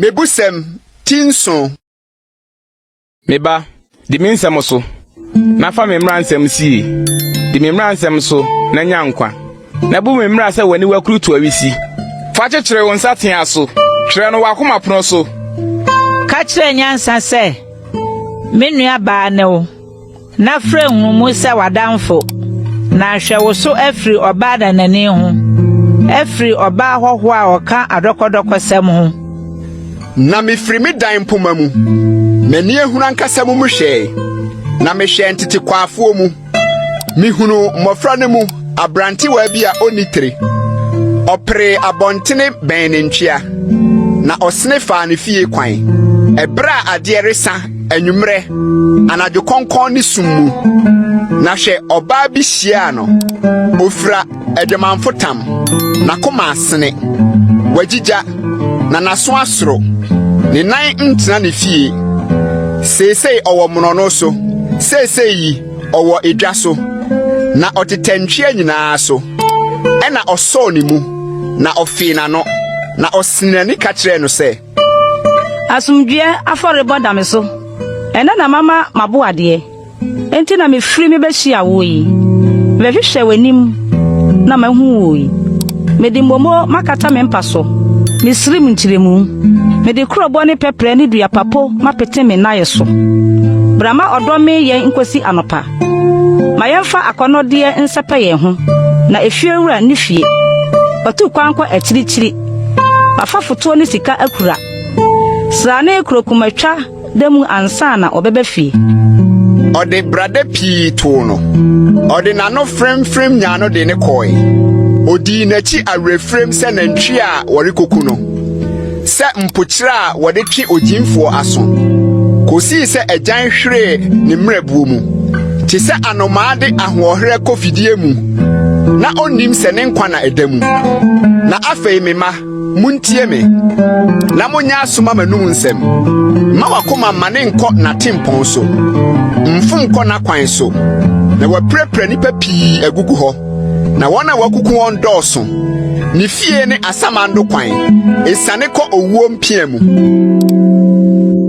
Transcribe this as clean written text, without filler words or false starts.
Mebusem tinso. Meba, di minsem so. Na fa memra nsem si. Di memra nsem so na nya nkwa. Na bu memra se wani wakuru to awisi. Fa kyekere won saten aso. Hwere no wakoma pono so. Ka kyere nyansa se. Menua ba ne wo. Na frɛ nhumu se wadamfo. Na hwɛ wo so afiri oba da nani ho. Afiri oba hoho a oka adokodokosɛm ho. Na mefiri me dan poma mu. Mani ehunu ankasa mu hwɛ. Na mehwɛ ntete kwaafo mu. Mihunu mmofra ne mu abranti wa bi a onitire. Opre abontene bɛn ne ntwea. Na ɔsene fa ne fie kwan. Ebra ade resa anwumre anadwo konkon ne summu. Na hwɛ ɔbaa bi hyia no. Ofra edwamanfotam. Na koma asene. Wagigya na naso asoro. Ne nan ntena ne fie. Seesei ɔwɔ monono so. Seesei yi ɔwɔ edwa so. Na ɔtetantwie nyinaa so. Ɛna ɔsɔɔ ne mu. Na ɔfina no. Na ɔsenani ka kyerɛ no sɛ. Asumdue afɔrebɔ dame so. Ɛna na mama maboade. Enti na mefiri me behia wo yi. Mehwehwɛ w'anim na mahu wo yi. Mede mbomo makata me mpa so. Misrim ntiremu. Mede kurobɔ ne pɛprɛ ne dua papo mapete me naye so. Brama ɔdɔme yɛn nkosi anopa. Ma yɛmfa akɔnɔdeɛ nsɛpɛ yɛn ho. Na efie wura ne fie. Batu kwankɔ akyirikyiri. Afa foto ne sika akura. Srane krokumatwa demu ansa na ɔbɛbɛ fie. Ɔde brade pii to no. Ɔde nano frem nya no de ne kɔe. Odi n'akyi awerɛfrem sɛ nantwi a wɔrekoku no. Sɛ mpokyerɛ a wɔde twe ogyimfoɔ aso. Kosi sɛ agyan hwere ne mmerɛbuo mu. Te sɛ anomaa de ahoɔherɛ kɔfidie mu. Na onnim sɛ ne nkwa na ɛda mu. Na afei me ma, muntie me. Na monya asoma manum nsɛm. Ma wakoma ma ne nkɔ na tempɔn so. Mfom nkɔ na kwan so. Na waprapra nipa pii agugu hɔ. Na wɔn a wakuku wɔn dɔɔso. Ne fie ne asamando kwan. Esane kɔ owuo mpia mu.